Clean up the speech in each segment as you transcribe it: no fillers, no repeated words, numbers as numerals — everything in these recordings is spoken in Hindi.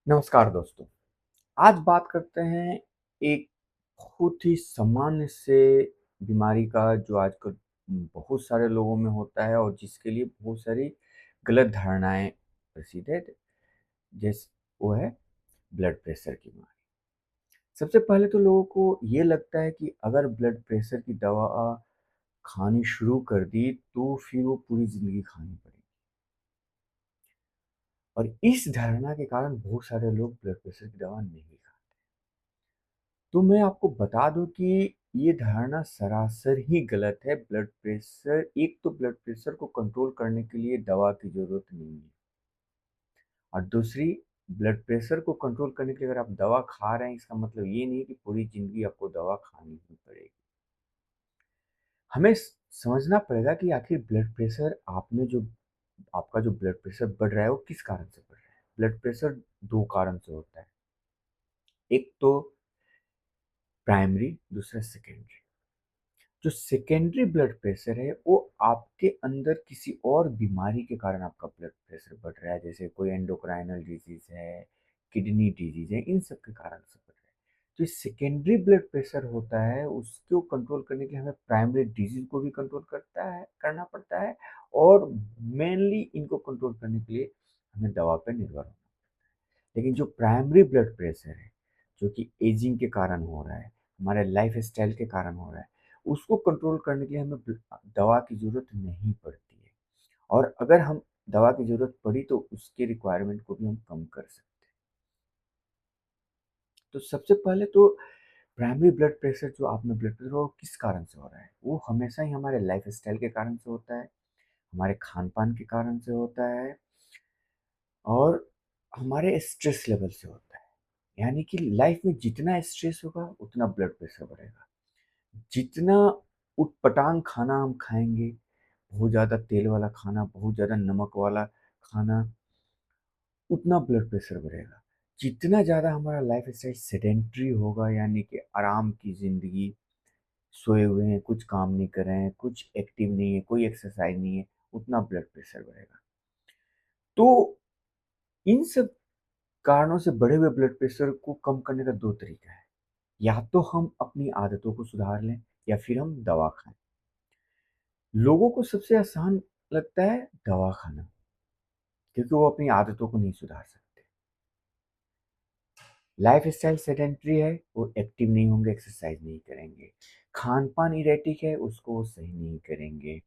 नमस्कार दोस्तों। आज बात करते हैं एक बहुत ही सामान्य से बीमारी का जो आजकल बहुत सारे लोगों में होता है और जिसके लिए बहुत सारी गलत धारणाएँ प्रचलित है। जैसे वो है ब्लड प्रेशर की बीमारी। सबसे पहले तो लोगों को ये लगता है कि अगर ब्लड प्रेशर की दवा खानी शुरू कर दी तो फिर वो पूरी ज़िंदगी खानी पड़ेगी। और इस धारणा के कारण बहुत सारे लोग ब्लड प्रेशर की दवा नहीं खाते। तो मैं आपको बता दूँ कि ये धारणा सरासर ही गलत है। ब्लड प्रेशर को कंट्रोल करने के लिए दवा की ज़रूरत नहीं है। और दूसरी, ब्लड प्रेशर को कंट्रोल करने के लिए अगर आप दवा खा रहे हैं, इसका मतलब ये नहीं कि पूरी ज़िंदगी आपको दवा खानी ही पड़ेगी। हमें समझना पड़ेगा कि आखिर ब्लड प्रेशर आपका जो ब्लड प्रेशर बढ़ रहा है, वो किस कारण से बढ़ रहा है। ब्लड प्रेशर 2 कारण से होता है। एक तो प्राइमरी, दूसरा सेकेंडरी। जो सेकेंडरी ब्लड प्रेशर है वो आपके अंदर किसी और बीमारी के कारण आपका ब्लड प्रेशर बढ़ रहा है, जैसे कोई एंडोक्राइनल डिजीज है, किडनी डिजीज है, इन सब के कारण से बढ़ रहा है। जो सेकेंडरी ब्लड प्रेशर होता है उसको कंट्रोल करने के लिए हमें प्राइमरी डिजीज को भी कंट्रोल करना पड़ता है। और मेनली इनको कंट्रोल करने के लिए हमें दवा पर निर्भर होना। लेकिन जो प्राइमरी ब्लड प्रेशर है, जो कि एजिंग के कारण हो रहा है, हमारे लाइफ स्टाइल के कारण हो रहा है, उसको कंट्रोल करने के लिए हमें दवा की ज़रूरत नहीं पड़ती है। और अगर हम दवा की ज़रूरत पड़ी तो उसके रिक्वायरमेंट को भी हम कम कर सकते हैं। तो सबसे पहले तो प्राइमरी ब्लड प्रेशर, जो आप में ब्लड प्रेशर, वो किस कारण से हो रहा है? वो हमेशा ही हमारे लाइफ स्टाइल के कारण से होता है, हमारे खान-पान के कारण से होता है और हमारे स्ट्रेस लेवल से होता है। यानी कि लाइफ में जितना स्ट्रेस होगा उतना ब्लड प्रेशर बढ़ेगा। जितना ऊटपटांग खाना हम खाएँगे, बहुत ज़्यादा तेल वाला खाना, बहुत ज़्यादा नमक वाला खाना, उतना ब्लड प्रेशर बढ़ेगा। जितना ज़्यादा हमारा लाइफ़स्टाइल सेडेंटरी होगा, यानी कि आराम की ज़िंदगी, सोए हुए हैं, कुछ काम नहीं कर रहे हैं, कुछ एक्टिव नहीं है, कोई एक्सरसाइज़ नहीं है, उतना ब्लड प्रेशर बढ़ेगा। तो इन सब कारणों से बढ़े हुए ब्लड प्रेशर को कम करने का 2 तरीका है। या तो हम अपनी आदतों को सुधार लें या फिर हम दवा खाएँ। लोगों को सबसे आसान लगता है दवा खाना, क्योंकि वो अपनी आदतों को नहीं सुधार सकते। लाइफ़स्टाइल सेडेंटरी है, वो एक्टिव नहीं होंगे, एक्सरसाइज़ नहीं करेंगे। खान-पान इरेटिक है, उसको वो सही नहीं करेंगे।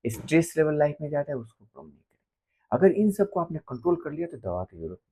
स्ट्रेस लेवल लाइफ़ में ज़्यादा है, उसको कम नहीं करेंगे। अगर इन सबको आपने कंट्रोल कर लिया तो दवा की ज़रूरत नहीं।